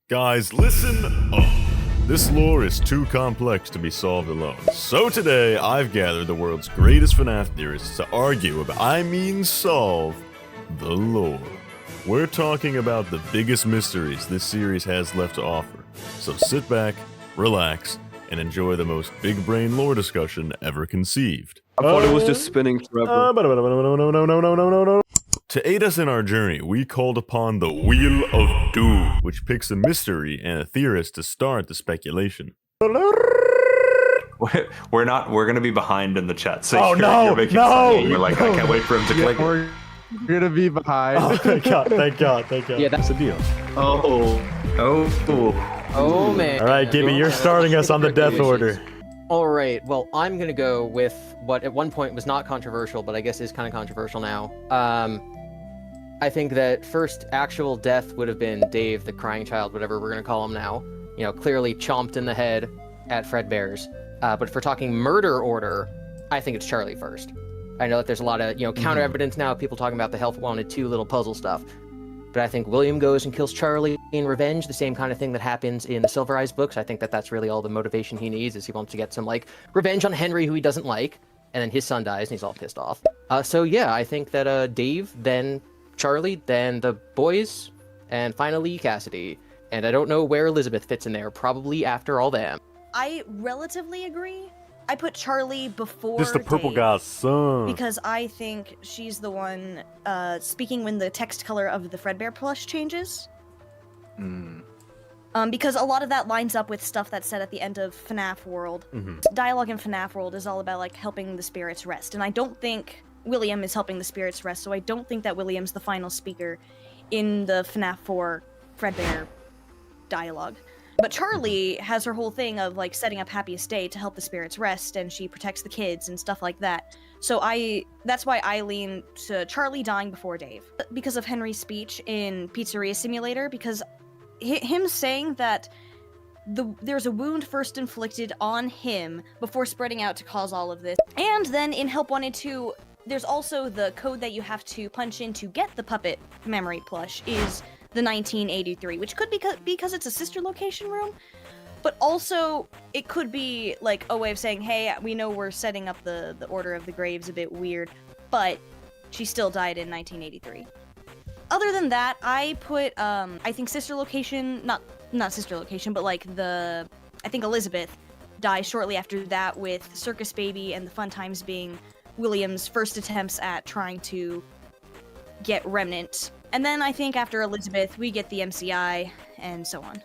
Guys, listen up. This lore is too complex to be solved alone. So today, I've gathered the world's greatest FNaF theorists to argue about, solve, the lore. We're talking about the biggest mysteries this series has left to offer. So sit back, relax, and enjoy the most big-brain lore discussion ever conceived. I thought it was just spinning forever. To aid us in our journey, we called upon the Wheel of Doom, which picks a mystery and a theorist to start the speculation. We're gonna be behind in the chat. So Oh, you're making no! You're like, I can't wait for him to click. We're gonna be behind. Oh, thank God, thank God, thank God. Yeah, that's the deal. Oh man. All right, Gibi, you're starting us on the death order. All right, well, I'm gonna go with what at one point was not controversial, but I guess is kind of controversial now. I think that first actual death would have been Dave, the crying child, whatever we're gonna call him now. You know, clearly chomped in the head at fredbear's. But if we're talking murder order, I think it's Charlie first. I know that there's a lot of, counter evidence now, people talking about the Health Wanted 2 little puzzle stuff. But I think William goes and kills Charlie in revenge, the same kind of thing that happens in the Silver Eyes books. I think that that's really all the motivation he needs, is he wants to get some, revenge on Henry, who he doesn't like, and then his son dies, and he's all pissed off. So yeah, I think that Dave, then Charlie, then the boys, and finally Cassidy. And I don't know where Elizabeth fits in there, probably after all them. I relatively agree. I put Charlie before Just the purple Dave, guy's son. because I think she's the one speaking when the text color of the Fredbear plush changes. Because a lot of that lines up with stuff that's said at the end of FNaF World. Dialogue in FNaF World is all about helping the spirits rest, and I don't think William is helping the spirits rest, so I don't think that William's the final speaker in the FNaF 4 Fredbear dialogue. But Charlie has her whole thing of setting up Happiest Day to help the spirits rest, and she protects the kids and stuff like that. So that's why I lean to Charlie dying before Dave. Because of Henry's speech in Pizzeria Simulator, because him saying that there's a wound first inflicted on him before spreading out to cause all of this. And then in Help Wanted 2, there's also the code that you have to punch in to get the puppet memory plush is the 1983, which could be because it's a sister location room, but also it could be a way of saying, hey, we know we're setting up the order of the graves a bit weird, but she still died in 1983. Other than that, I put I think sister location, not sister location, but I think Elizabeth dies shortly after that, with Circus Baby and the Fun Times being William's first attempts at trying to get Remnant. And then I think after Elizabeth, we get the MCI, and so on.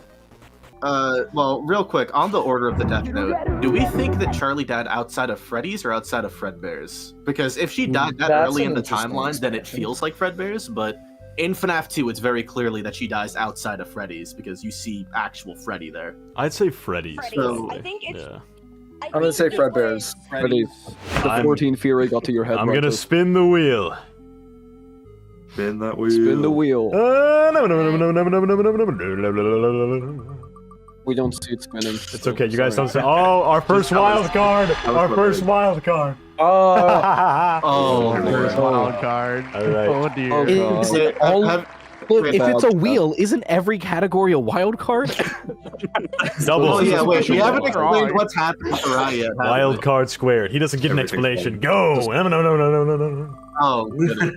Well, real quick, on the order of the death note, do we think that Charlie died outside of Freddy's or outside of Fredbear's? Because if she died that early in the timeline, then it feels like Fredbear's, but in FNaF 2, it's very clearly that she dies outside of Freddy's, because you see actual Freddy there. I'd say Freddy's. So, I think it's... Yeah. I'm gonna say Fredbear's. Freddy's. The 14 Fury got to your head. I'm gonna spin the wheel. Spin that wheel. Spin the wheel. We don't see it spinning. It's okay, you guys don't say. Oh, our first wild card! Our first wild card! oh, First wild card. All right. Oh dear. Is it all... If it's a wheel, isn't every category a wild card? Double. Oh yeah, wait, we haven't explained wrong. what's happening to Rye yet. have Wild we? card squared. He doesn't give an explanation. Go! No. Oh, good.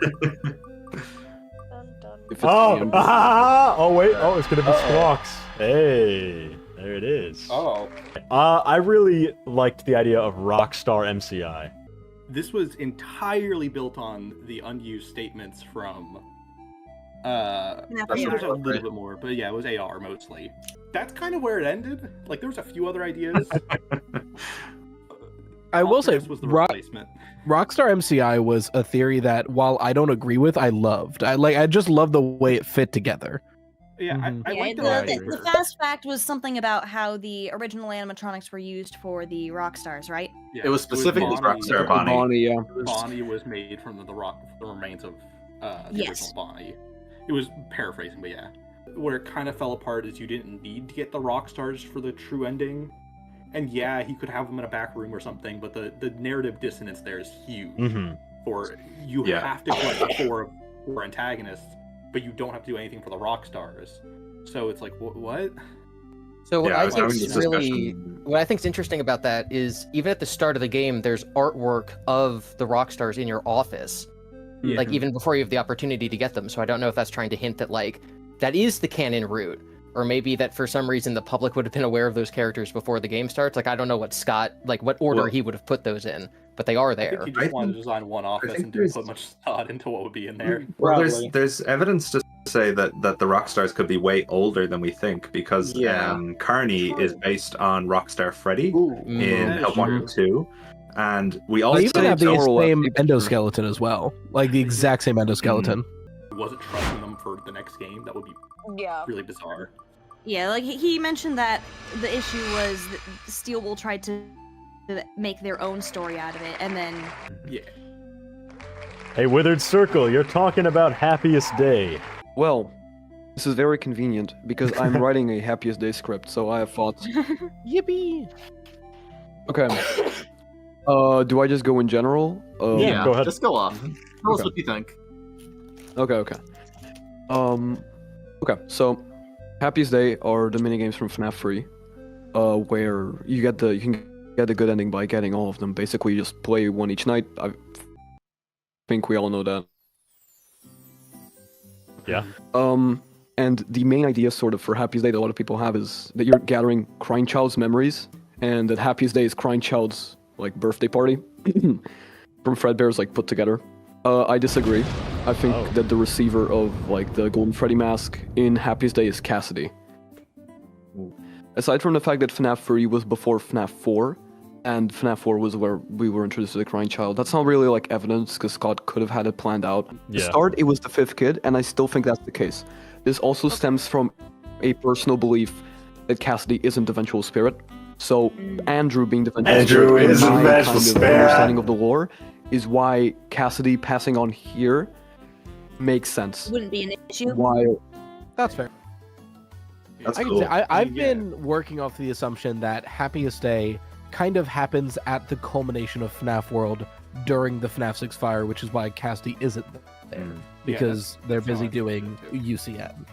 If it's Oh! the Oh, wait. Oh, it's gonna be Squawks. Hey. There it is. Oh. I really liked the idea of Rockstar MCI. This was entirely built on the unused statements from there's a little bit more, but yeah, it was AR mostly. That's kind of where it ended. There was a few other ideas. I will say, This was the replacement. Rockstar MCI was a theory that, while I don't agree with, I loved. I just love the way it fit together. Yeah, I like the fast fact was something about how the original animatronics were used for the Rockstars, right? Yeah, It was specifically Rockstar Bonnie. Bonnie, yeah. Bonnie was made from the remains of the Yes. original Bonnie. It was paraphrasing, but yeah. Where it kind of fell apart is you didn't need to get the Rockstars for the true ending. And yeah, he could have them in a back room or something, but the narrative dissonance there is huge. For you have to collect 4 antagonists, but you don't have to do anything for the Rockstars. So it's like, what? So what Yeah, I I was think having is this really, discussion. what I think is interesting about that is even at the start of the game, there's artwork of the rock stars in your office, Yeah. like even before you have the opportunity to get them. So I don't know if that's trying to hint that like that is the canon route, or maybe that for some reason the public would have been aware of those characters before the game starts. Like I don't know what what order Well, he would have put those in, but they are I there. think he just I wanted to think- design one office think and didn't there's- put much thought into what would be in there. Well, Probably. there's evidence to say that the Rockstars could be way older than we think because Yeah. Carney is based on Rockstar Freddy in Mm. Hellpoint 2, and we They also even have the Overlap. same endoskeleton as well, like the exact same endoskeleton. He wasn't trusting them for the next game. That would be Yeah. really bizarre. Yeah, like he mentioned that the issue was that Steel Wool tried to make their own story out of it, and then Yeah. Hey, Withered Circle, you're talking about Happiest Day. Well, this is very convenient because I'm writing a Happiest Day script, so I have thoughts. Yippee! Okay. Do I just go in general? Yeah, go ahead. Just go off. Tell us Okay. what you think. Okay. Okay. So, Happiest Day are the minigames from FNaF Free, where you can get the good ending by getting all of them. Basically, you just play one each night. I think we all know that. Yeah. And the main idea, sort of, for Happiest Day that a lot of people have is that you're gathering Crying Child's memories, and that Happiest Day is Crying Child's like birthday party from Fredbear's like put together. I disagree. I think that the receiver of like the Golden Freddy mask in Happiest Day is Cassidy. Aside from the fact that FNaF Theory was before FNaF 4, and FNaF 4 was where we were introduced to the Crying Child, that's not really like evidence because Scott could have had it planned out. To Yeah. start, it was the fifth kid, and I still think that's the case. This also stems from a personal belief that Cassidy isn't the vengeful spirit. So Andrew being the vengeful Andrew spirit, is in the my vengeful kind of spirit. understanding of the lore, is why Cassidy passing on here makes sense. wouldn't be an issue. Why? That's fair. That's I can cool. say, I've Yeah. been working off the assumption that Happiest Day kind of happens at the culmination of FNaF World during the FNaF 6 fire, which is why Cassidy isn't there, because they're that's busy what I was doing thinking, UCN.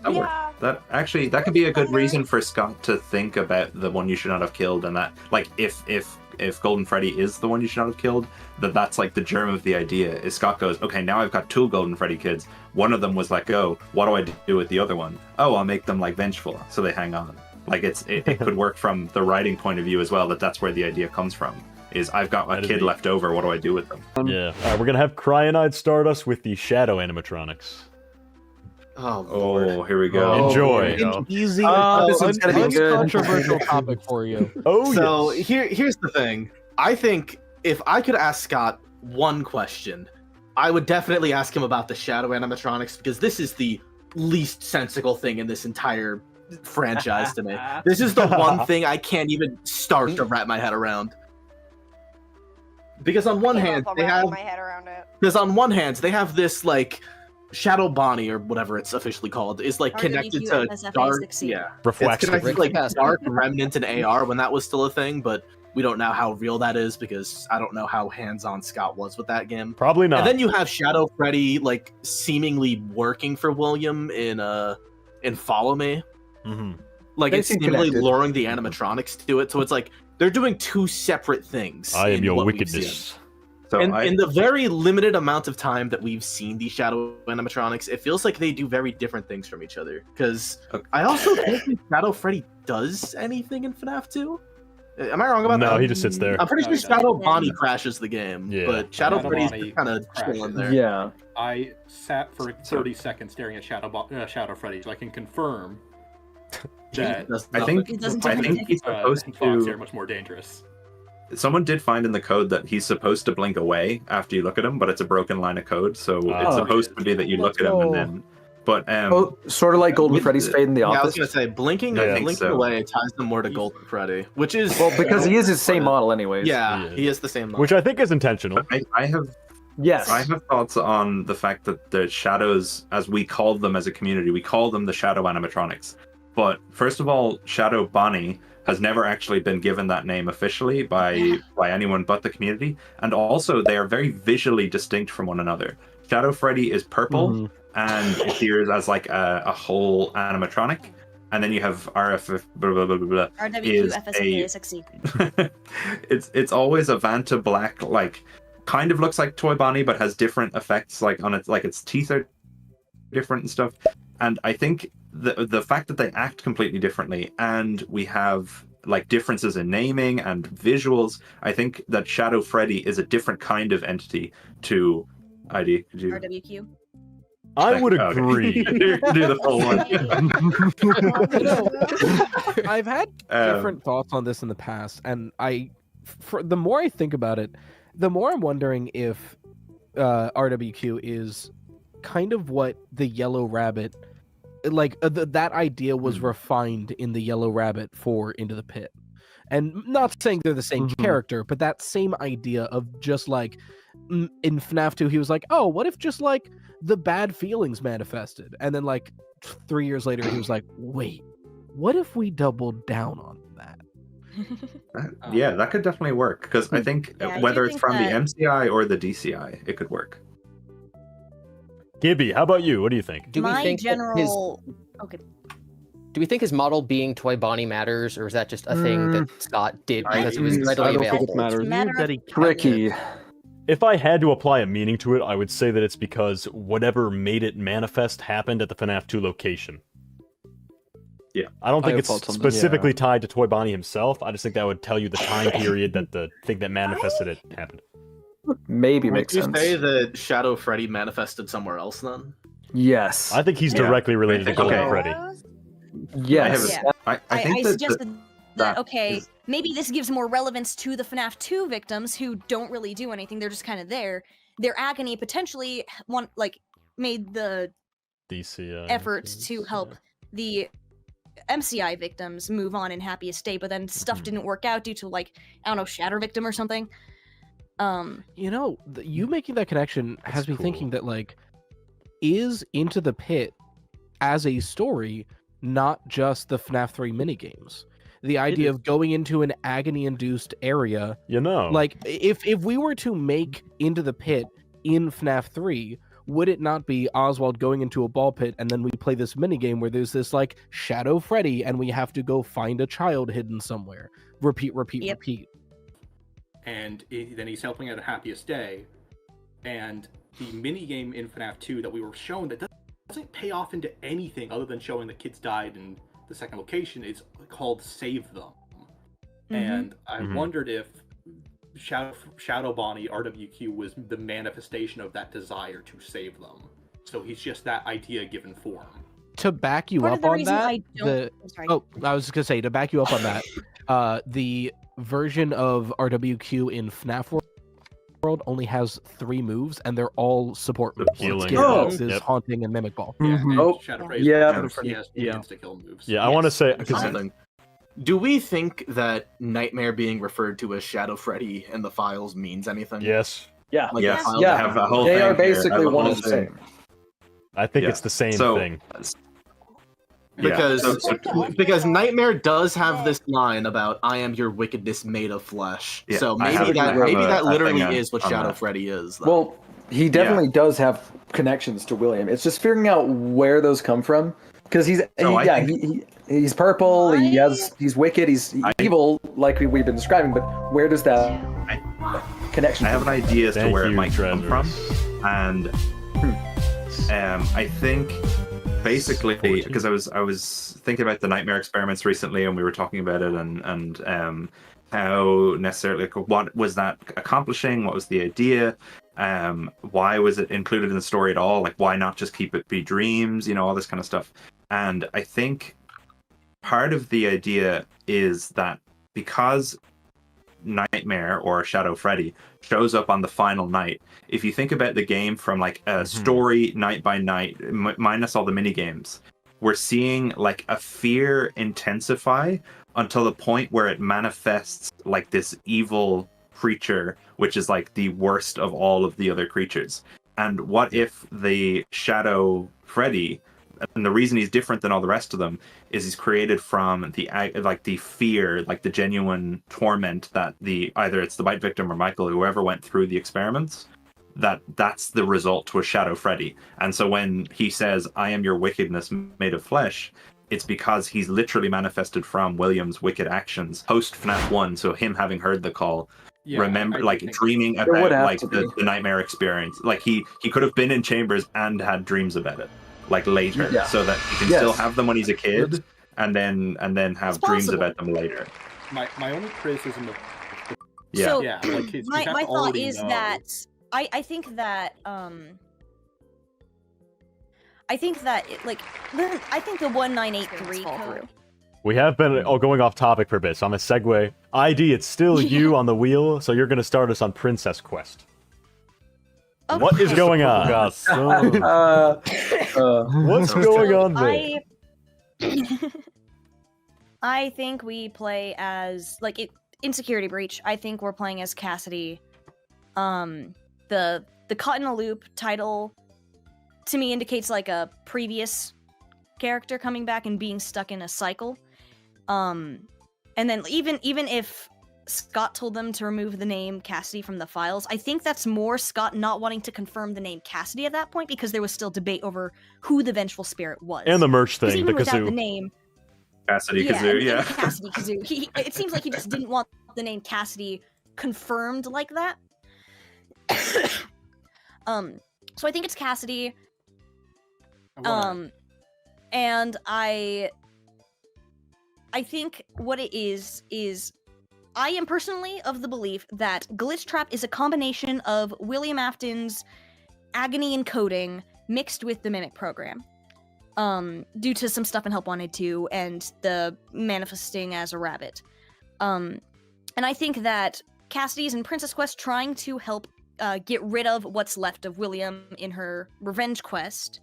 That works. That could be a good reason for Scott to think about the one you should not have killed, and that like if Golden Freddy is the one you should not have killed, that's like the germ of the idea. Is Scott goes, okay, now I've got 2 Golden Freddy kids. One of them was let go. What do I do with the other one? Oh, I'll make them like vengeful, so they hang on. Like it could work from the writing point of view as well. That's where the idea comes from. Is I've got a That is kid neat. left over. What do I do with them? Yeah. We're gonna have Cryonide Stardust with the Shadow Animatronics. Oh, Lord. Oh, here we go. Enjoy. An easy, this one's gonna be good. uncontroversial topic for you. Oh, So yes. here's the thing. I think if I could ask Scott one question, I would definitely ask him about the Shadow Animatronics because this is the least sensical thing in this entire franchise to me. This is the one thing I can't even start to wrap my head around. Because on one hand, they have my head around it. they have this like Shadow Bonnie or whatever it's officially called is like connected to RWQFSFA Dark. 16. Yeah. It's Reflex. connected to like Dark Remnant and AR when that was still a thing, but we don't know how real that is because I don't know how hands-on Scott was with that game. Probably not. And then you have Shadow Freddy like seemingly working for William in Follow Me. Mhm. Like They it's seem seemingly connected. luring the animatronics to do it. So it's like they're doing 2 separate things. I am in your what we've wickedness. seen. So And in the very limited amount of time that we've seen the Shadow animatronics, it feels like they do very different things from each other. Because I also don't think Shadow Freddy does anything in FNaF 2. Am I wrong about that? No, he just sits there. I'm pretty No, sure he doesn't. Shadow Bonnie crashes the game, Yeah. but Shadow Shadow Freddy's Bonnie kind of chilling crashes. there. Yeah. I sat for 30 seconds staring at Shadow Freddy, so I can confirm that That's I nothing. think It doesn't do I think anything. he's supposed and Foxy are to. much more dangerous. Someone did find in the code that he's supposed to blink away after you look at him, but it's a broken line of code, so it's Oh. supposed to be that you look at him and then. But Sort of like Golden with Freddy's the- fade in the Yeah, I was office. gonna say blinking, Yeah, I think blinking so. away ties them more to Golden Freddy, which is Well, because he is his same model, anyways. Yeah, Yeah. he is the same. Which I think is intentional. I have Yes. I have thoughts on the fact that the shadows, as we call them as a community, we call them the Shadow Animatronics. But first of all, Shadow Bonnie has never actually been given that name officially by anyone but the community, and also they are very visually distinct from one another. Shadow Freddy is purple, and it appears as like a whole animatronic. And then you have RF blah blah blah blah blah. RWQ FSASXC. It's always a Vanta black, like kind of looks like Toy Bonnie, but has different effects, like on its its teeth are different and stuff. And I think the fact that they act completely differently, and we have like differences in naming and visuals, I think that Shadow Freddy is a different kind of entity to ID. Could you... RWQ. I would agree. do the full one. I've had different thoughts on this in the past, and the more I think about it, the more I'm wondering if RWQ is kind of what the Yellow Rabbit, like that idea was refined in the Yellow Rabbit for Into the Pit. And not saying they're the same character, but that same idea of just like in FNaF 2, he was like, oh, what if just like the bad feelings manifested? And then like 3 years later, he was like, wait, what if we doubled down on that? Yeah, that could definitely work, because I think whether it's from the MCI or the DCI, it could work. Gibby, how about you? What do you think? Do we think Okay. Do we think his model being Toy Bonnie matters, or is that just a thing that Scott did because it was readily available? Tricky. If I had to apply a meaning to it, I would say that it's because whatever made it manifest happened at the FNaF 2 location. Yeah. I don't think it's specifically tied to Toy Bonnie himself. I just think that would tell you the time period that the thing that manifested it happened. Maybe makes sense. Would you say that Shadow Freddy manifested somewhere else then? Yes. I think he's directly related to Golden Freddy. Yes. I think I that suggested that maybe this gives more relevance to the FNaF 2 victims who don't really do anything. They're just kind of there. Their agony potentially made the DCI effort to help the MCI victims move on in Happiest State, but then stuff didn't work out due to I don't know, Shatter Victim or something. You know, you making that connection has me thinking that is Into the Pit as a story not just the FNaF 3 minigames? The idea of going into an agony-induced area. If we were to make Into the Pit in FNaF 3, would it not be Oswald going into a ball pit and then we play this minigame where there's this Shadow Freddy and we have to go find a child hidden somewhere? Repeat. And then he's helping out at Happiest Day, and the minigame in FNaF 2 that we were shown that doesn't pay off into anything other than showing the kids died in the second location is called Save Them. And I wondered if Shadow Bonnie RWQ was the manifestation of that desire to save them. So he's just that idea given form. To back you up on that, I was just gonna say, to back you up on that, the version of RWQ in FNaF World only has 3 moves, and they're all support moves. Healing, Haunting, and Mimic Ball. Shadow Freddy has insta-kill moves. I want to say, do we think that Nightmare being referred to as Shadow Freddy in the files means anything? Yes. Yeah. Have a whole they thing are basically here. one and the same. I think it's the same thing. Because Nightmare does have this line about "I am your wickedness made of flesh." Yeah, so maybe that literally is what Shadow Freddy is. Though. Well, he definitely does have connections to William. It's just figuring out where those come from. Because he's purple. He's wicked. He's evil, like we've been describing. But where does that connection? I have an idea as to where it might come from, and I think. Basically, because I was thinking about the Nightmare experiments recently, and we were talking about it, and how necessarily what was that accomplishing? What was the idea? Why was it included in the story at all? Why not just keep it be dreams? All this kind of stuff. And I think part of the idea is that because Nightmare or Shadow Freddy shows up on the final night, if you think about the game from a story night by night minus all the mini games, we're seeing a fear intensify until the point where it manifests this evil creature, which is the worst of all of the other creatures. And what if the Shadow Freddy, and the reason he's different than all the rest of them, is he's created from the fear, the genuine torment that either it's the bite victim or Michael, whoever went through the experiments, that's the result to a Shadow Freddy. And so when he says, "I am your wickedness made of flesh," it's because he's literally manifested from William's wicked actions post FNaF 1. So him having heard the call, remember, like dreaming about like the nightmare experience. Like he could have been in chambers and had dreams about it, like later, so that he can still have them when he's a kid, and then have dreams about them later. My only criticism of like my thought is that I think that I think the 1983 code. We have been going off topic for a bit, so I'm gonna segue. ID, it's still you on the wheel, so you're gonna start us on Princess Quest. Okay. What is going on? What's going on there? I think we play as in Security Breach. I think we're playing as Cassidy. The Caught in a Loop title to me indicates like a previous character coming back and being stuck in a cycle. And then even if Scott told them to remove the name Cassidy from the files, I think that's more Scott not wanting to confirm the name Cassidy at that point because there was still debate over who the Vengeful Spirit was. And the merch thing, even the without kazoo. The name Cassidy Kazoo, Cassidy Kazoo. It seems like he just didn't want the name Cassidy confirmed like that. So I think it's Cassidy. And I think what it is I am personally of the belief that Glitch Trap is a combination of William Afton's agony encoding mixed with the Mimic program. Due to some stuff in Help Wanted 2 and the manifesting as a rabbit. And I think that Cassidy's in Princess Quest trying to help get rid of what's left of William in her revenge quest.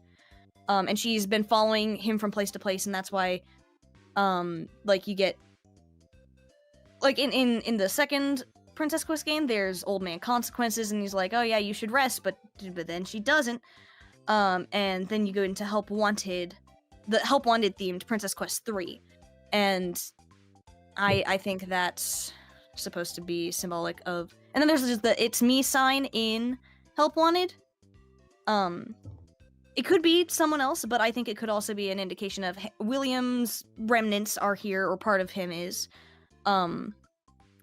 And she's been following him from place to place, and that's why, you get... Like, in the second Princess Quest game, there's Old Man Consequences, and he's like, oh yeah, you should rest, but then she doesn't. And then you go into Help Wanted, the Help Wanted themed Princess Quest 3. And I think that's supposed to be symbolic of... And then there's just the It's Me sign in Help Wanted. It could be someone else, but I think it could also be an indication of William's remnants are here, or part of him is. Or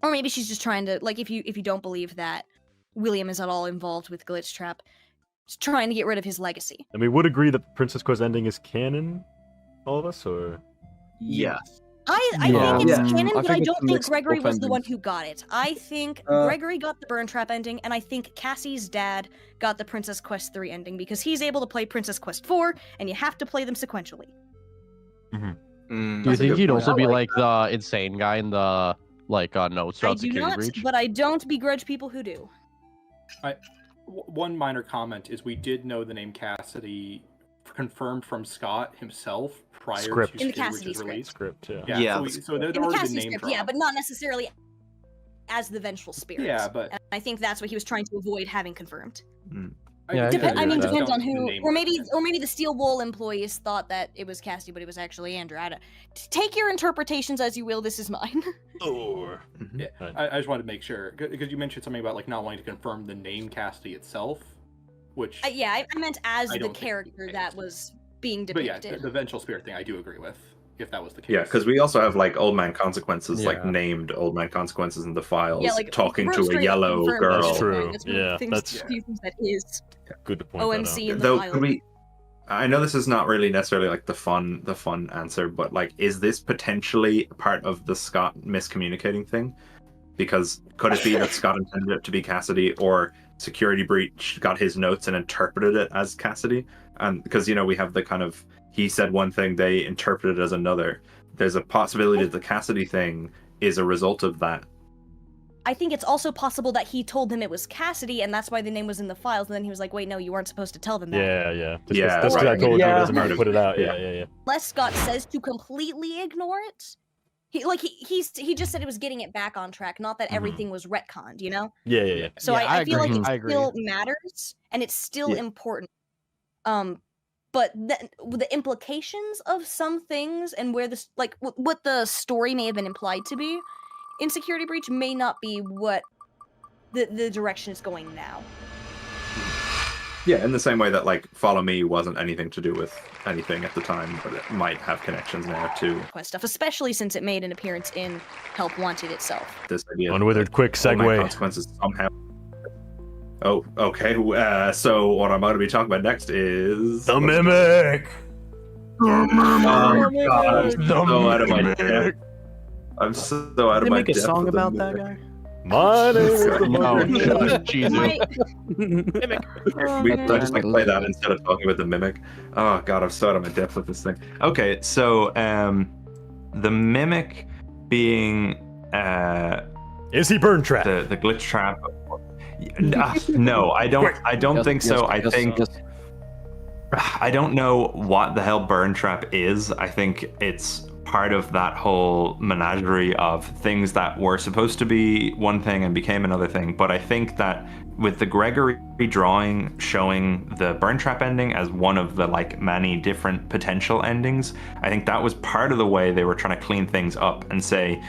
maybe she's just trying to, like, if you don't believe that William is at all involved with Glitch Trap, just trying to get rid of his legacy. And we would agree that Princess Quest ending is canon, all of us, or? Yes. I think it's canon, but I don't think Gregory was the one who got it. I think Gregory got the Burn Trap ending, and I think Cassie's dad got the Princess Quest 3 ending, because he's able to play Princess Quest 4, and you have to play them sequentially. Do you think he'd also be like the insane guy in the notes throughout Security Breach? But I don't begrudge people who do. One minor comment is we did know the name Cassidy confirmed from Scott himself prior to in the Cassidy release. script. So there in the Cassidy script, dropped. but not necessarily as the Vengeful Spirit. Yeah, but and I think that's what he was trying to avoid having confirmed. Depends on who, or maybe the Steel Wool employees thought that it was Cassidy, but it was actually Andrew. Take your interpretations as you will. This is mine. I just wanted to make sure, because you mentioned something about not wanting to confirm the name Cassidy itself, which I meant as the character that was being depicted. But yeah, the Vengeful Spirit thing I do agree with, if that was the case. Yeah, because we also have Old Man Consequences, named Old Man Consequences in the files, talking to a yellow girl. That's true. That's that is good to point OMC in the file. I know this is not really necessarily the fun answer, but is this potentially part of the Scott miscommunicating thing? Because could it be that Scott intended it to be Cassidy, or Security Breach got his notes and interpreted it as Cassidy? And because we have the kind of, he said one thing, they interpreted it as another. There's a possibility that the Cassidy thing is a result of that. I think it's also possible that he told them it was Cassidy, and that's why the name was in the files, and then he was like, wait, no, you weren't supposed to tell them that. That's what I told you, doesn't matter to put it out. Yeah. Unless Scott says to completely ignore it. He just said it was getting it back on track, not that everything was retconned, Yeah. So I feel like it still matters, and it's still important. But the implications of some things and where this, what the story may have been implied to be in Security Breach may not be what the direction is going now. Yeah, in the same way that like Follow Me wasn't anything to do with anything at the time, but it might have connections now to Quest stuff, especially since it made an appearance in Help Wanted itself. This idea. Unwithered, quick Old Man segue. Consequences somehow. Oh, okay. So what I'm about to be talking about next is The Mimic. Oh God, I'm so out of my depth. I'm so out of They my make a depth song with the about that Mimic. guy. My name is the No, Mimic. Jesus. I just like play that instead of talking about the Mimic. Oh God, I'm so out of my depth with this thing. Okay, so the Mimic being Is he burn trap? the glitch trap. No, I don't think so. I think I don't know what the hell burn trap is. I think it's part of that whole menagerie of things that were supposed to be one thing and became another thing. But I think that with the Gregory drawing showing the burn trap ending as one of the like many different potential endings, I think that was part of the way they were trying to clean things up and say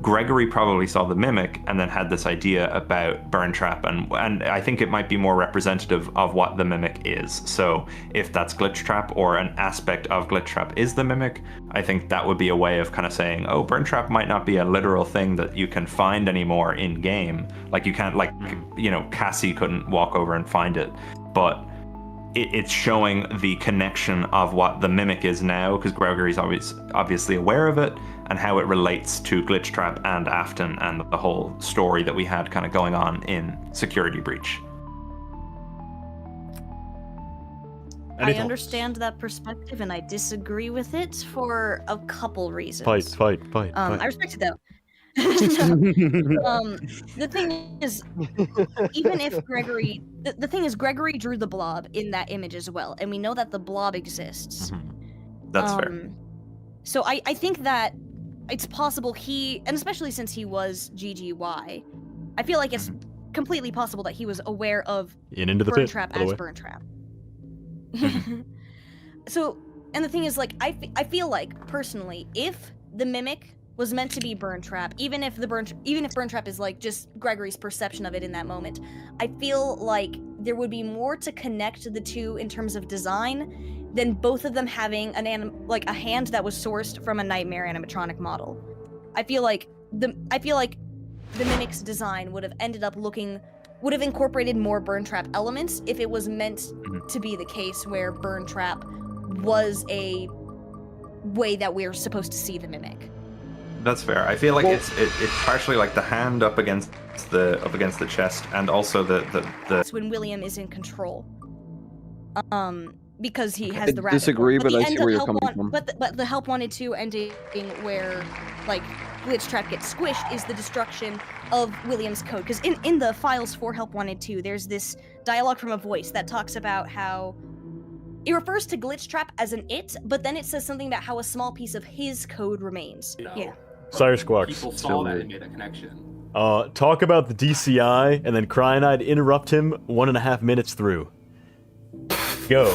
Gregory probably saw the Mimic and then had this idea about burn trap, and I think it might be more representative of what the Mimic is. So if that's glitch trap or an aspect of glitch trap is the Mimic, I think that would be a way of kind of saying, oh, burn trap might not be a literal thing that you can find anymore in game. Like you can't, like, you know, Cassie couldn't walk over and find it, but it's showing the connection of what the Mimic is now, because Gregory's obviously aware of it, and how it relates to Glitch Trap and Afton and the whole story that we had kind of going on in Security Breach. I understand that perspective, and I disagree with it for a couple reasons. Fight. I respect it though. The thing is, even if Gregory, the thing is, Gregory drew the blob in that image as well, and we know that the blob exists. That's fair. So I think that it's possible he, and especially since he was GGY, I feel like it's completely possible that he was aware of Into the Burn pit, Trap by the as way. Burn Trap. So, and the thing is, like, I feel like personally, if the Mimic was meant to be Burn Trap, even if Burn Trap is like just Gregory's perception of it in that moment, I feel like there would be more to connect the two in terms of design than both of them having a hand that was sourced from a Nightmare animatronic model. I feel like the Mimic's design would have incorporated more Burn Trap elements if it was meant to be the case where Burn Trap was a way that we're supposed to see the Mimic. That's fair. I feel like it's partially like the hand up against the chest, and also the. It's when William is in control. Because he has the rabbit. Disagree, but I see where you're coming from. But the Help Wanted 2 ending where like Glitch Trap gets squished is the destruction of William's code. Because in the files for Help Wanted 2, there's this dialogue from a voice that talks about how it refers to Glitch Trap as an it, but then it says something about how a small piece of his code remains. Yeah. Sire Squawks. People saw that and made a connection. Talk about the DCI, and then Cyanide interrupt him 1.5 minutes through. Go.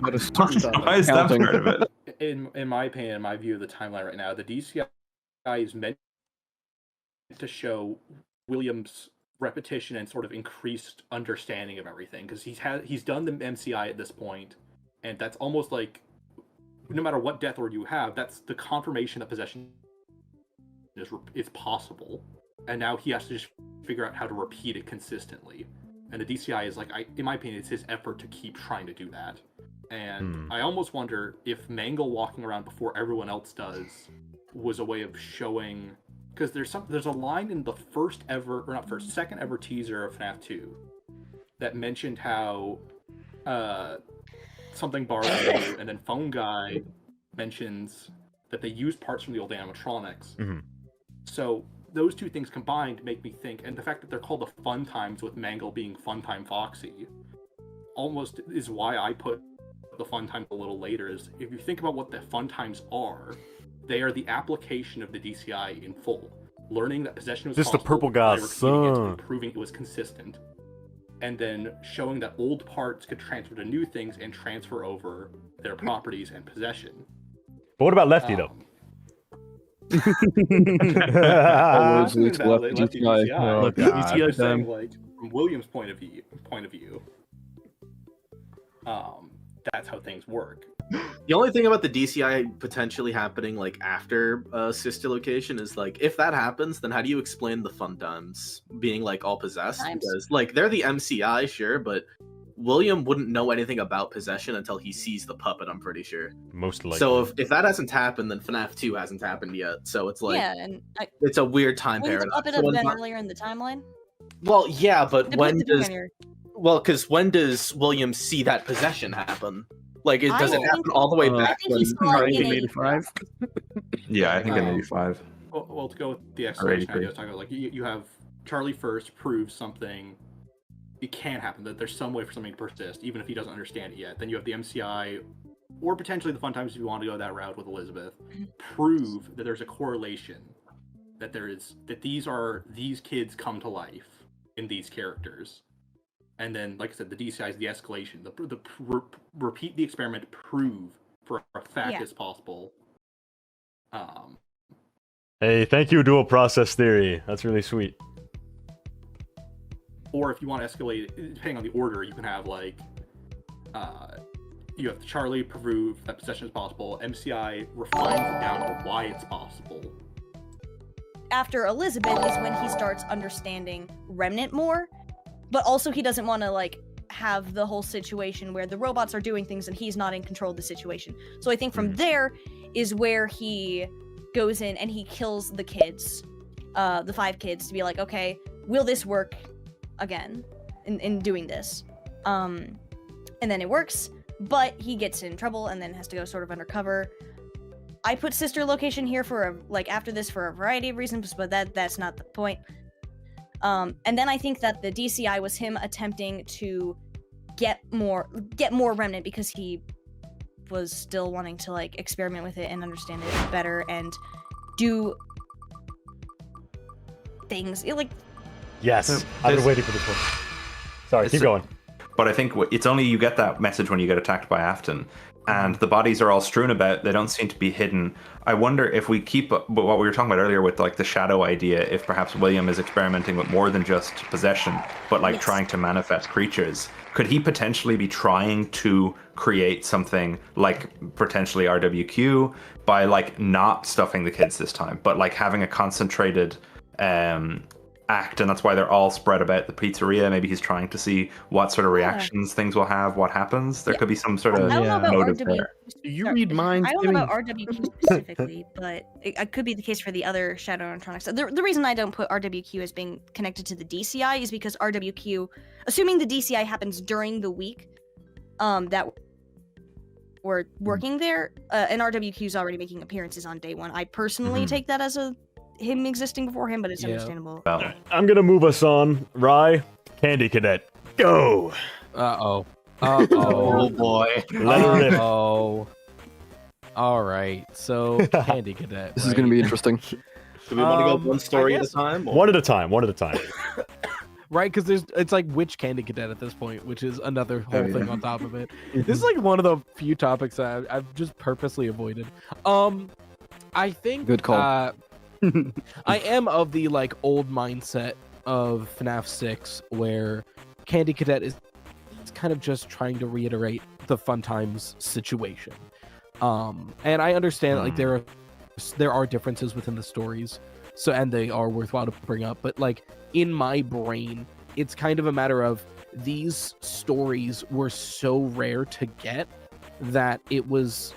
Why is that part of it? In my opinion, in my view of the timeline right now, the DCI is meant to show William's repetition and sort of increased understanding of everything, because he's done the MCI at this point, and that's almost like no matter what death order you have, that's the confirmation that possession is possible, and now he has to just figure out how to repeat it consistently. And the DCI is like, in my opinion, it's his effort to keep trying to do that. And I almost wonder if Mangle walking around before everyone else does was a way of showing, because there's a line in the second ever teaser of FNaF 2 that mentioned how something borrowed and then Phone Guy mentions that they used parts from the old animatronics. So those two things combined make me think, and the fact that they're called the Fun Times with Mangle being Funtime Foxy almost is why I put the Fun Times a little later. Is if you think about what the Fun Times are, they are the application of the DCI in full. Learning that possession was Just the possible, purple guy's son. Proving it was consistent, and then showing that old parts could transfer to new things and transfer over their properties and possession. But what about Lefty, though? DCI. Like, from William's point of view. That's how things work. The only thing about the DCI potentially happening like after sister location is like if that happens, then how do you explain the fun times being like all possessed? Because like they're the MCI, sure, but William wouldn't know anything about possession until he sees the puppet, I'm pretty sure. Most likely. So if that hasn't happened, then FNaF 2 hasn't happened yet. So it's like and it's a weird time wouldn't paradox. the puppet have been earlier in the timeline? Well, yeah, but Depends because when does William see that possession happen? Like, does it happen all the way back? I think he saw it in 85. Yeah, I think in 85. Well, to go with the explanation I was talking about, like you have Charlie first prove something. It can happen, that there's some way for something to persist, even if he doesn't understand it yet. Then you have the MCI, or potentially the fun times if you want to go that route with Elizabeth, prove that there's a correlation, that these kids come to life in these characters. And then, like I said, the DCI is the escalation. Repeat the experiment, prove for a fact as possible. Hey, thank you, dual process theory. That's really sweet. Or if you want to escalate, depending on the order, you can have like, you have Charlie prove that possession is possible. MCI refines it down to why it's possible. After Elizabeth is when he starts understanding Remnant more, but also he doesn't want to like have the whole situation where the robots are doing things and he's not in control of the situation. So I think from there is where he goes in and he kills the kids, the 5 kids, to be like, okay, will this work again in doing this? And then it works, but he gets in trouble and then has to go sort of undercover. I put sister location here for after this for a variety of reasons, but that's not the point. And then I think that the DCI was him attempting to get more Remnant because he was still wanting to like experiment with it and understand it better and do things Yes, I've been waiting for this one. Sorry, keep going. But I think it's only you get that message when you get attacked by Afton, and the bodies are all strewn about. They don't seem to be hidden. I wonder if we keep what we were talking about earlier with like the shadow idea, if perhaps William is experimenting with more than just possession, but like trying to manifest creatures. Could he potentially be trying to create something like potentially RWQ by like not stuffing the kids this time, but like having a concentrated act, and that's why they're all spread about the pizzeria? Maybe he's trying to see what sort of reactions things will have, what happens. There could be some sort of motive there. Do you read minds? I don't know about RWQ specifically, but it could be the case for the other Shadow Animatronics. The reason I don't put RWQ as being connected to the DCI is because RWQ, assuming the DCI happens during the week that we're working there, and RWQ is already making appearances on day 1. I personally take that as him existing before him, but it's understandable. Well, I'm gonna move us on. Rye, Candy Cadet, go! Uh-oh. Oh boy. Let her rip. Oh. Alright, so Candy Cadet. This is gonna be interesting. Do we want to go one story at a time? Or? One at a time, one at a time. Right, because it's like which Candy Cadet at this point, which is another whole thing on top of it. This is like one of the few topics that I've just purposely avoided. I think good call. I am of the like old mindset of FNaF 6 where Candy Cadet is kind of just trying to reiterate the fun times situation. And I understand like there are differences within the stories, so and they are worthwhile to bring up, but like in my brain, it's kind of a matter of these stories were so rare to get that it was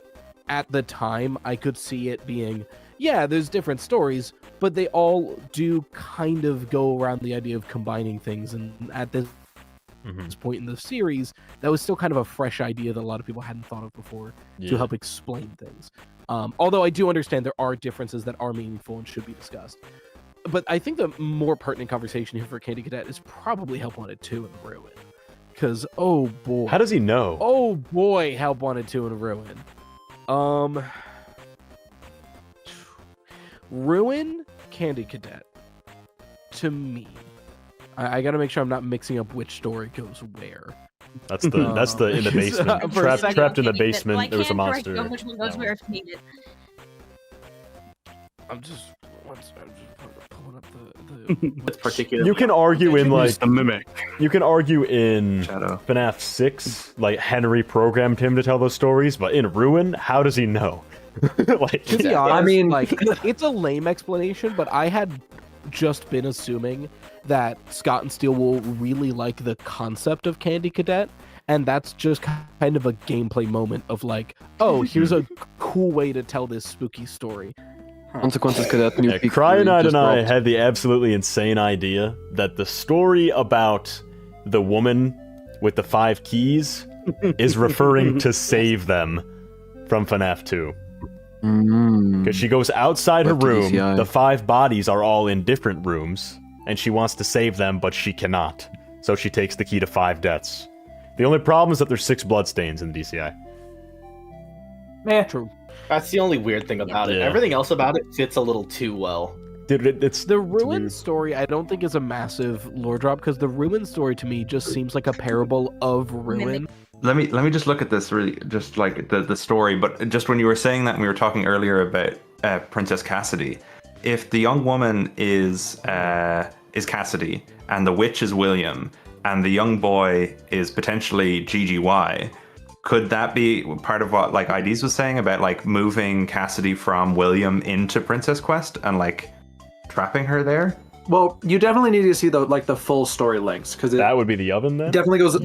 at the time I could see it being, yeah, there's different stories, but they all do kind of go around the idea of combining things. And at this point in the series, that was still kind of a fresh idea that a lot of people hadn't thought of before to help explain things. Although I do understand there are differences that are meaningful and should be discussed. But I think the more pertinent conversation here for Candy Cadet is probably Help Wanted 2 and Ruin. Because, oh boy. How does he know? Oh boy, Help Wanted 2 and Ruin. Ruin, Candy Cadet. To me, I gotta make sure I'm not mixing up which story goes where. That's the in the basement. Trapped in the basement. There was a monster. Which one goes where if needed. I'm just It's particularly. You can argue in like the mimic. you can argue in Shadow. FNaF 6, like Henry programmed him to tell those stories, but in Ruin, how does he know? Like, To be honest, I mean- like it's a lame explanation, but I had just been assuming that Scott and Steele will really like the concept of Candy Cadet, and that's just kind of a gameplay moment of like, oh, here's a cool way to tell this spooky story. Consequences Cadet. New peak Cryanide just and I dropped. had the absolutely insane idea that the story about the woman with the 5 keys is referring to save them from FNaF 2. Because she goes outside her Like the room, DCI. the 5 bodies are all in different rooms, and she wants to save them, but she cannot. So she takes the key to 5 deaths. The only problem is that there's 6 bloodstains in the DCI. True. That's the only weird thing about it. Yeah. Everything else about it fits a little too well. Dude, it's The Ruin story, I don't think is a massive lore drop because the Ruin story to me just seems like a parable of Ruin. Let me just look at this really, just like the story. But just when you were saying that, and we were talking earlier about Princess Cassidy. If the young woman is Cassidy, and the witch is William, and the young boy is potentially GGY, could that be part of what like IDs was saying about like moving Cassidy from William into Princess Quest and like trapping her there? Well, you definitely need to see the full story links because it that would be the oven then? definitely goes.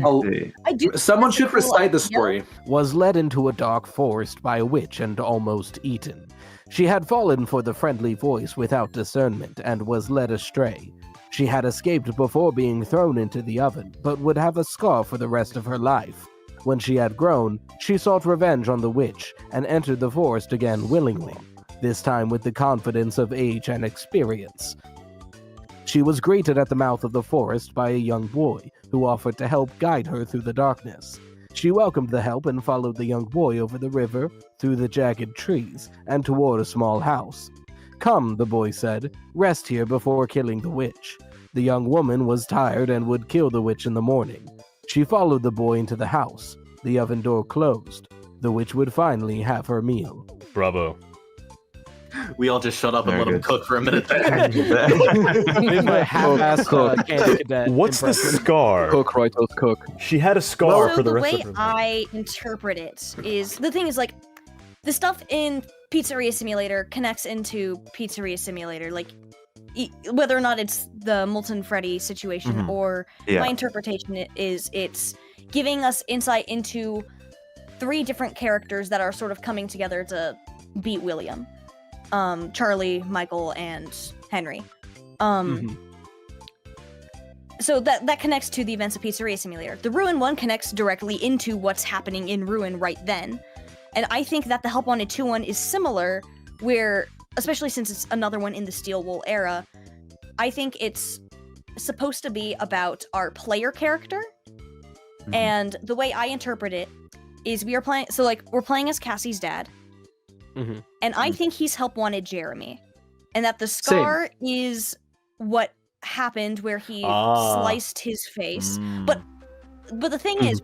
I do. Someone that's a should cool recite the idea. story. Was led into a dark forest by a witch and almost eaten. She had fallen for the friendly voice without discernment and was led astray. She had escaped before being thrown into the oven, but would have a scar for the rest of her life. When she had grown, she sought revenge on the witch and entered the forest again willingly, this time with the confidence of age and experience. She was greeted at the mouth of the forest by a young boy who offered to help guide her through the darkness. She welcomed the help and followed the young boy over the river, through the jagged trees, and toward a small house. "Come," the boy said, "rest here before killing the witch." The young woman was tired and would kill the witch in the morning. She followed the boy into the house. The oven door closed. The witch would finally have her meal. Bravo. We all just shut up and Very let him good. cook for a minute. Here's my half-assed Candy Cadet What's the impression. scar? Cook, RyeToast, cook. She had a scar So for the the rest way of her I interpret it is the thing is like the stuff in Pizzeria Simulator connects into Pizzeria Simulator, like whether or not it's the Molten Freddy situation Mhm. or Yeah. my interpretation is it's giving us insight into 3 different characters that are sort of coming together to beat William. Charlie, Michael, and Henry. So that connects to the events of Pizzeria Simulator. The Ruin one connects directly into what's happening in Ruin right then. And I think that the Help Wanted 2 one is similar, where, especially since it's another one in the Steel Wool era, I think it's supposed to be about our player character. And the way I interpret it is we're playing as Cassie's dad. And I think he's Help Wanted Jeremy. And that the scar is what happened where he sliced his face. But the thing is,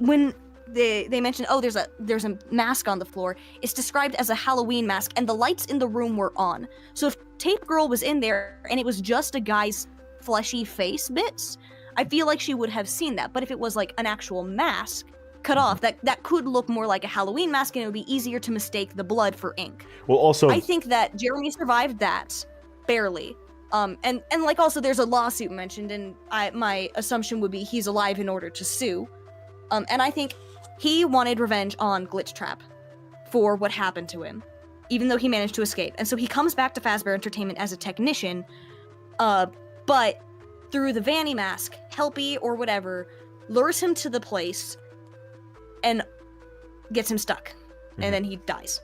when they mentioned, oh, there's a mask on the floor, it's described as a Halloween mask, and the lights in the room were on. So if Tape Girl was in there and it was just a guy's fleshy face bits, I feel like she would have seen that. But if it was like an actual mask cut off, that could look more like a Halloween mask, and it would be easier to mistake the blood for ink. Well, also, I think that Jeremy survived that barely. And like also there's a lawsuit mentioned, and my assumption would be he's alive in order to sue. And I think he wanted revenge on Glitchtrap for what happened to him, even though he managed to escape. And so he comes back to Fazbear Entertainment as a technician, but through the Vanny mask, Helpy or whatever lures him to the place and gets him stuck, and then he dies.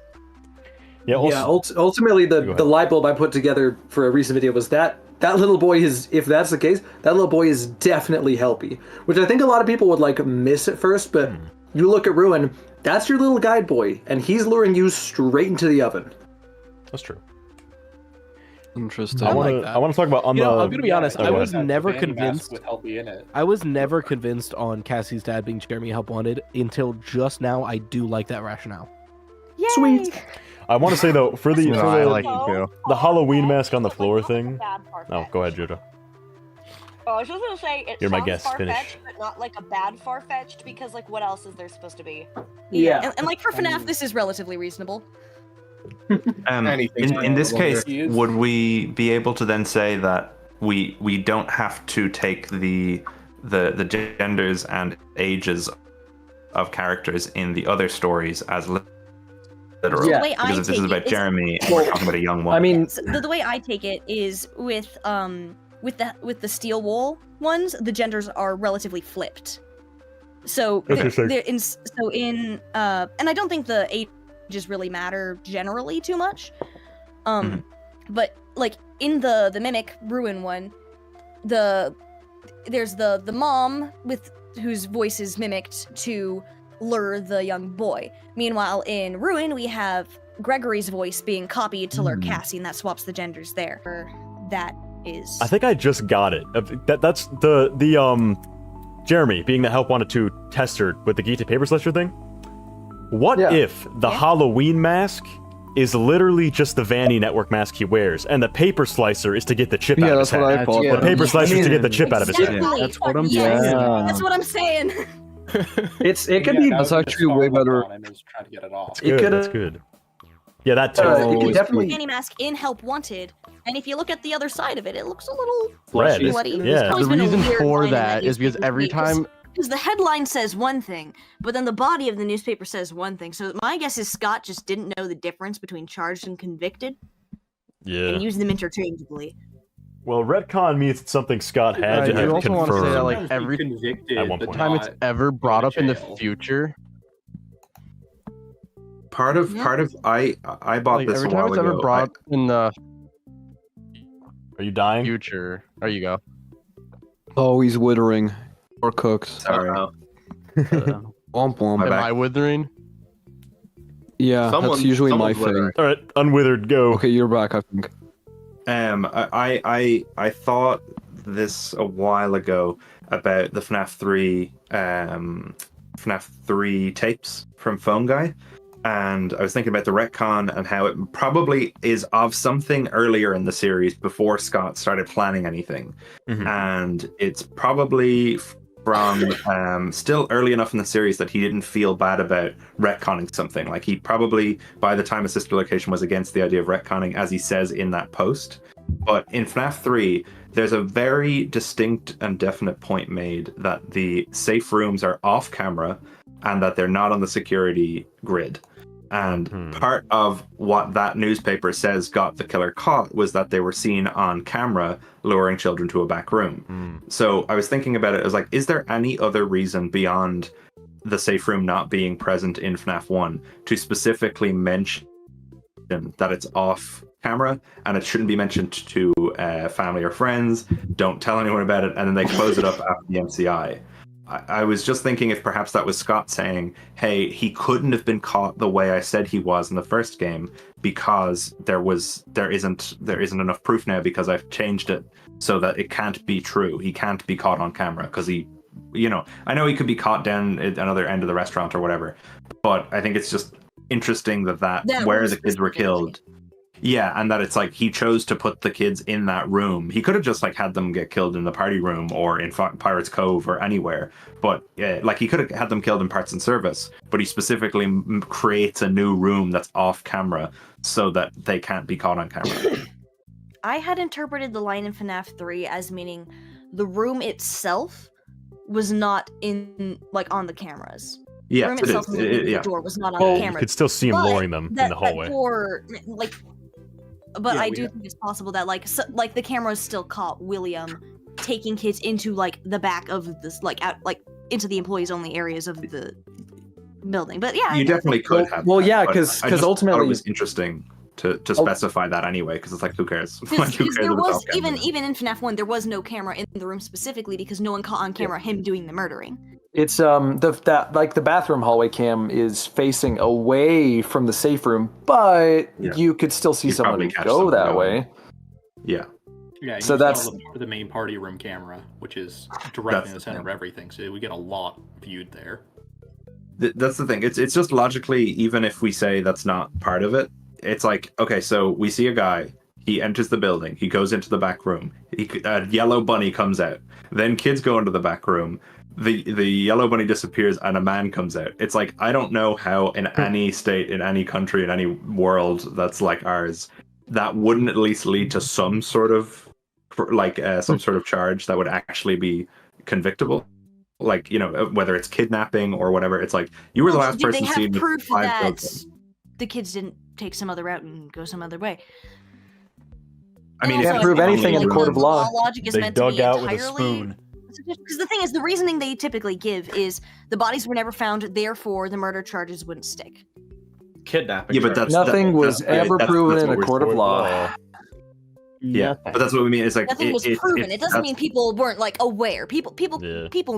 Yeah, ultimately the light bulb I put together for a recent video was that little boy is, if that's the case, that little boy is definitely Helpy, which I think a lot of people would like miss at first, but you look at Ruin, that's your little guide boy, and he's luring you straight into the oven. That's true. Interesting. I want to talk about I'm gonna be honest. I was never convinced with Helpy in it. I was never convinced on Cassie's dad being Jeremy Help Wanted until just now. I do like that rationale. Yay! Sweet. I want to say though, for the I like it too. the Halloween mask on the floor thing. Oh, go ahead, Judah. Oh, I was just gonna say it You're my sounds guest, finish. far-fetched, but not like a bad far-fetched, because like what else is there supposed to be? Yeah. And like for FNaF, this is relatively reasonable. In this case, would we be able to then say that we don't have to take the genders and ages of characters in the other stories as literal? Yeah. Because if this is about Jeremy and we're talking about a young one. I mean, So the way I take it is with the steel wool ones, the genders are relatively flipped. So and I don't think the ages really matter generally too much. But like in the Mimic Ruin one, there's the mom whose voice is mimicked to lure the young boy. Meanwhile, in Ruin, we have Gregory's voice being copied to lure Cassie, and that swaps the genders there. That is. I think I just got it. That's the Jeremy being the help wanted to test her with the Gita paper slasher thing. What if the Halloween mask is literally just the Vanny network mask he wears, and the paper slicer is to get the chip out of his head? I thought. The paper slicer is to get the chip out of his head. That's what I'm Yes, saying. that's what I'm saying. it could be. That's actually way better. Trying to get it off. Good, that's good. Yeah, that too. It could definitely. Fanny mask in Help Wanted, and if you look at the other side of it, it looks a little Red. bloody. Yeah. The reason for that is because every time. Because the headline says one thing, but then the body of the newspaper says one thing. So my guess is Scott just didn't know the difference between charged and convicted, and used them interchangeably. Well, retcon means it's something Scott had to I have do also want to say that, confirmed. like, every at one point. time it's ever brought up in the future, Part of I bought like this every a time while it's ever ago. brought up in the Are you dying? future, there you go. Oh, he's withering. Or cooks. Sorry. Womp womp. Am I withering? Yeah, that's usually my thing. All right, unwithered, go. Okay, you're back, I think. I thought this a while ago about the FNaF 3 tapes from Phone Guy, and I was thinking about the retcon and how it probably is of something earlier in the series before Scott started planning anything, and it's probably from still early enough in the series that he didn't feel bad about retconning something. Like, he probably, by the time his sister location, was against the idea of retconning, as he says in that post. But in FNaF 3, there's a very distinct and definite point made that the safe rooms are off camera and that they're not on the security grid. And part of what that newspaper says got the killer caught was that they were seen on camera luring children to a back room. So I was thinking about it. I was like, is there any other reason beyond the safe room not being present in FNaF 1 to specifically mention that it's off camera and it shouldn't be mentioned to family or friends? Don't tell anyone about it. And then they close it up after the MCI. I was just thinking if perhaps that was Scott saying, hey, he couldn't have been caught the way I said he was in the first game because there isn't enough proof now because I've changed it so that it can't be true. He can't be caught on camera because I know he could be caught down at another end of the restaurant or whatever, but I think it's just interesting that where the kids were killed. Yeah, and that it's like he chose to put the kids in that room. He could have just like had them get killed in the party room or in Pirates Cove or anywhere. But like he could have had them killed in Parts and Service. But he specifically creates a new room that's off camera so that they can't be caught on camera. I had interpreted the line in FNaF 3 as meaning the room itself was not on the cameras. Yeah, the room itself, the door was not on the camera. You could still see him luring them in the hallway. But I do think it's possible that the cameras still caught William taking kids into the back of this into the employees only areas of the building. But yeah, you definitely could have. Well, yeah, because ultimately it was interesting to specify that anyway, because it's like, who cares? There was even in FNaF 1 there was no camera in the room specifically because no one caught on camera him doing the murdering. It's the bathroom hallway cam is facing away from the safe room, but you could still see someone go that way. Yeah. Yeah, so that's the main party room camera, which is directly in the center of everything. So we get a lot viewed there. That's the thing. It's just logically, even if we say that's not part of it, it's like, okay, so we see a guy. He enters the building. He goes into the back room. A yellow bunny comes out. Then kids go into the back room. The yellow bunny disappears and a man comes out. It's like, I don't know how in any state, in any country, in any world that's like ours, that wouldn't at least lead to some sort of some sort of charge that would actually be convictable. Like, you know, whether it's kidnapping or whatever. It's like, you were the last person seen. Did they have proof that the kids didn't take some other route and go some other way? I mean, you can't prove anything in the court of law. Logic is meant to be entirely... Because the thing is, the reasoning they typically give is the bodies were never found, therefore the murder charges wouldn't stick. Kidnapping. Yeah, but nothing was ever proven in a court of law. Yeah, but that's what we mean. It's like nothing was proven. It doesn't mean people weren't like aware. People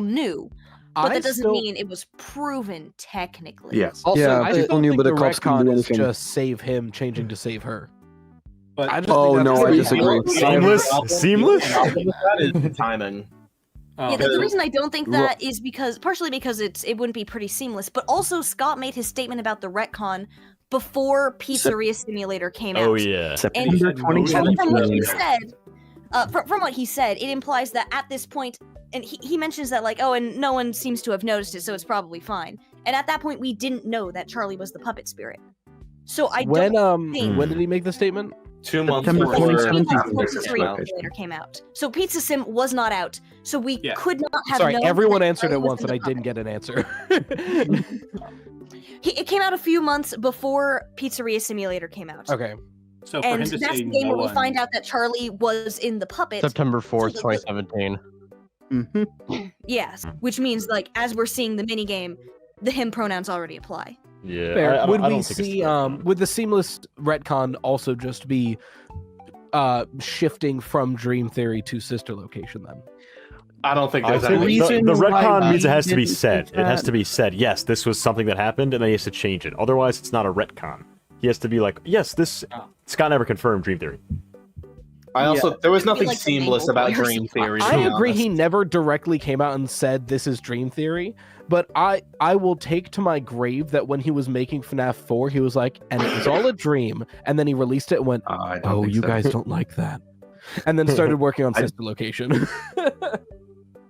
knew, but that doesn't mean it was proven technically. Yes. Also, I people still knew, think but the the cops couldn't retcon do is anything. just save him changing to save her. But I just Oh think that's no, I the disagree. Seamless? That is timing. Yeah, the reason I don't think that is partially because it wouldn't be pretty seamless, but also Scott made his statement about the retcon before Pizzeria Simulator came out. Oh yeah. And September from what 2017. he said, from what he said, it implies that at this point, and he mentions that like, oh, and no one seems to have noticed it, so it's probably fine. And at that point, we didn't know that Charlie was the puppet spirit. So I don't think... When did he make the statement? 2 months September before 2017. Pizzeria Simulator came out. So Pizza Sim was not out. So we could not have Sorry, known everyone that answered Charlie at was once, in and I the didn't puppet. get an answer. It came out a few months before Pizzeria Simulator came out. Okay. So for And him to that's say the game no where we one, find out that Charlie was in the puppet. September 4th, 2017. Yes, which means like as we're seeing the minigame, the him pronouns already apply. Yeah. Fair. Would I we don't think it's see would the seamless retcon also just be shifting from Dream Theory to Sister Location then? I don't think I there's think any the retcon means it has to be didn't said. do It has that. to be said. Yes, this was something that happened, and then he has to change it. Otherwise, it's not a retcon. He has to be like, yes, this. Scott never confirmed Dream Theory. I also there was nothing like the seamless main about players. Dream Theory. to I be agree. He honest. never directly came out and said this is Dream Theory, but I will take to my grave that when he was making FNaF 4, he was like, and it was all a dream, and then he released it and went, I don't oh, think you so. guys don't like that, and then started working on Sister Location.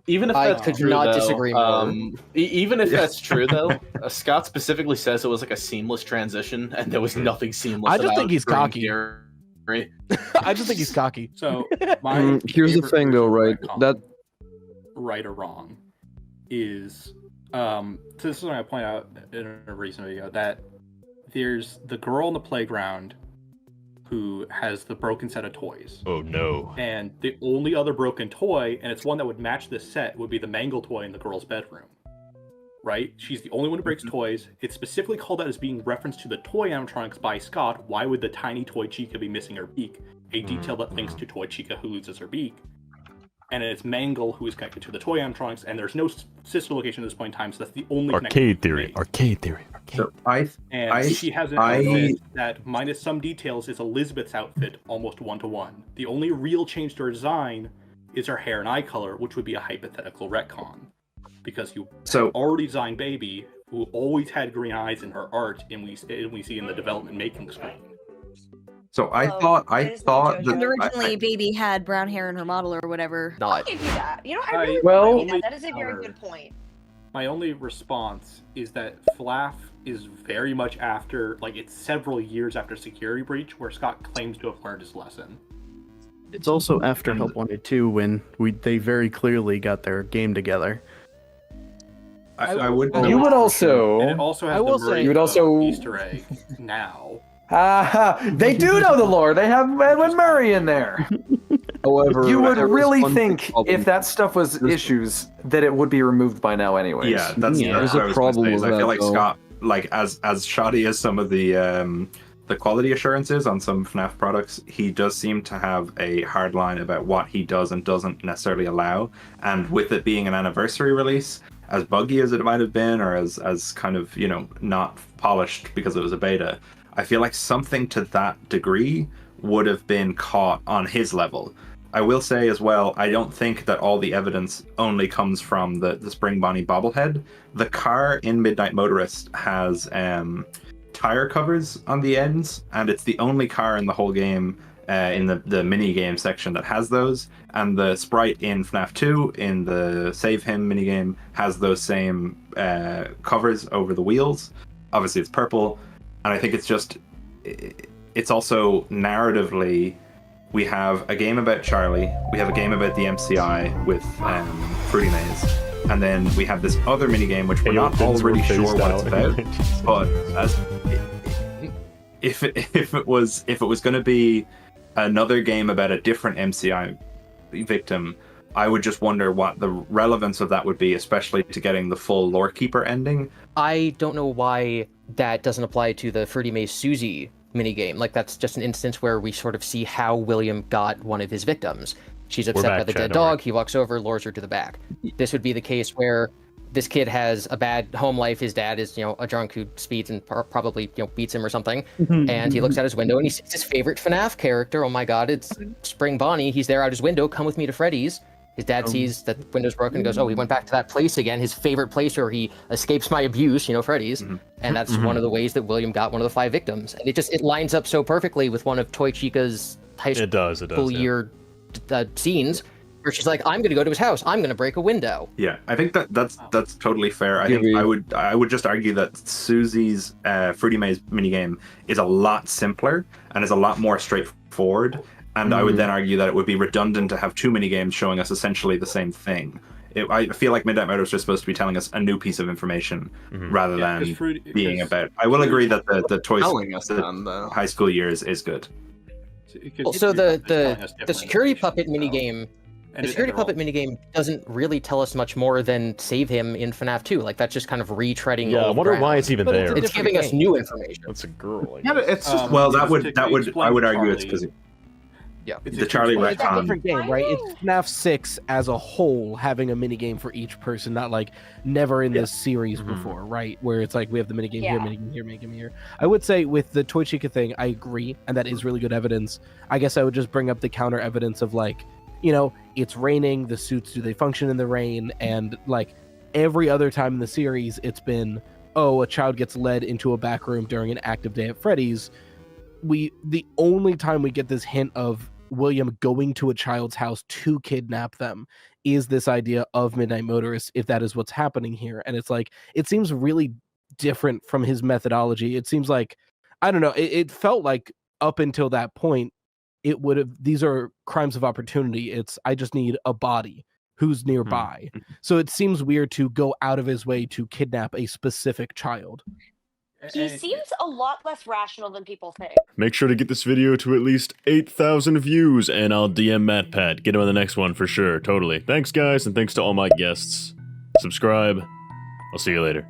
Even if I that's could true, not though, disagree more. Even if that's true, though, Scott specifically says it was like a seamless transition, and there was nothing seamless. I just about think he's Dream cocky. Theory. I just think he's cocky. So my Here's the favorite thing, though, version right? of retcon, That right or wrong, is so this is what I point out in a recent video that there's the girl in the playground who has the broken set of toys. Oh no. And the only other broken toy, and it's one that would match this set, would be the mangle toy in the girl's bedroom. Right? She's the only one who breaks toys. It's specifically called out as being reference to the toy animatronics by Scott. Why would the tiny toy Chica be missing her beak? A detail that links to toy Chica who loses her beak. And it's Mangle who is connected to the toy animatronics, and there's no sister location at this point in time, so that's the only connection Arcade theory. made. Arcade theory. So And she has an outfit that, minus some details, is Elizabeth's outfit almost one-to-one. The only real change to her design is her hair and eye color, which would be a hypothetical retcon. Because you already designed Baby, who always had green eyes in her art, and we see in the development making screen. So I thought that And originally, Baby had brown hair in her model or whatever. Not. I'll give you that. You know, I really Well- agree with that. That is a very good point. My only response is that FNaF is very much after, like, it's several years after Security Breach, where Scott claims to have learned his lesson. It's also after Help Wanted 2 when they very clearly got their game together. I would. You would also. And it also has I will the say- Marie You would also- Easter egg now. They do know the lore. They have Edwin Murray in there. However, You would there was really one big think problem. if that stuff was issues that it would be removed by now anyways. Yeah, that's there's what a I was problem gonna say, is with I feel that, like though. Scott, like as shoddy as some of the quality assurances on some FNaF products, he does seem to have a hard line about what he does and doesn't necessarily allow. And with it being an anniversary release, as buggy as it might have been, or as kind of, you know, not polished because it was a beta, I feel like something to that degree would have been caught on his level. I will say as well, I don't think that all the evidence only comes from the Spring Bonnie bobblehead. The car in Midnight Motorist has tire covers on the ends, and it's the only car in the whole game in the mini game section that has those. And the sprite in FNaF 2 in the Save Him minigame has those same covers over the wheels. Obviously, it's purple, and I think it's also narratively. We have a game about Charlie. We have a game about the MCI with Fruity Maze. And then we have this other minigame, which we're not all really sure what it's about. But if it was going to be another game about a different MCI victim, I would just wonder what the relevance of that would be, especially to getting the full Lore Keeper ending. I don't know why that doesn't apply to the Fruity Maze Susie minigame. Like, that's just an instance where we sort of see how William got one of his victims. She's upset by the dead dog. He walks over, lures her to the back. This would be the case where this kid has a bad home life. His dad is, a drunk who speeds and probably, beats him or something. And he looks out his window and he sees his favorite FNaF character. Oh my God, it's Spring Bonnie. He's there out his window. Come with me to Freddy's. His dad sees that the window's broken and goes, oh, he went back to that place again, his favorite place where he escapes my abuse, Freddy's. And that's one of the ways that William got one of the 5 victims. And it lines up so perfectly with one of Toy Chica's high school year scenes, where she's like, I'm going to go to his house. I'm going to break a window. Yeah, I think that's totally fair. I think I would just argue that Susie's Fruity Maze minigame is a lot simpler and is a lot more straightforward. And I would then argue that it would be redundant to have 2 minigames showing us essentially the same thing. I feel like Midnight Motors is supposed to be telling us a new piece of information rather than being about. I will agree that the Toys high school years is good. Also, the security puppet minigame. The security puppet minigame doesn't really tell us much more than Save Him in FNaF 2. Like, that's just kind of retreading. Yeah, I wonder why it's even there. It's giving us new information. That's a girl. Yeah, it's just I would argue it's because. Yeah, the Charlie Retcon. It's a different game, right? It's FNaF 6 as a whole having a minigame for each person, not like never in this series before, right? Where it's like we have the minigame here, minigame here, minigame here. I would say with the Toy Chica thing, I agree, and that is really good evidence. I guess I would just bring up the counter evidence of like, it's raining, the suits, do they function in the rain? And like every other time in the series, it's been, a child gets led into a back room during an active day at Freddy's. The only time we get this hint of William going to a child's house to kidnap them is this idea of Midnight Motorist, if that is what's happening here. And it's like, it seems really different from his methodology. It seems like, I don't know, it felt like up until that point, these are crimes of opportunity. It's, I just need a body who's nearby. So it seems weird to go out of his way to kidnap a specific child. He seems a lot less rational than people think. Make sure to get this video to at least 8,000 views, and I'll DM MatPat. Get him on the next one for sure, totally. Thanks, guys, and thanks to all my guests. Subscribe. I'll see you later.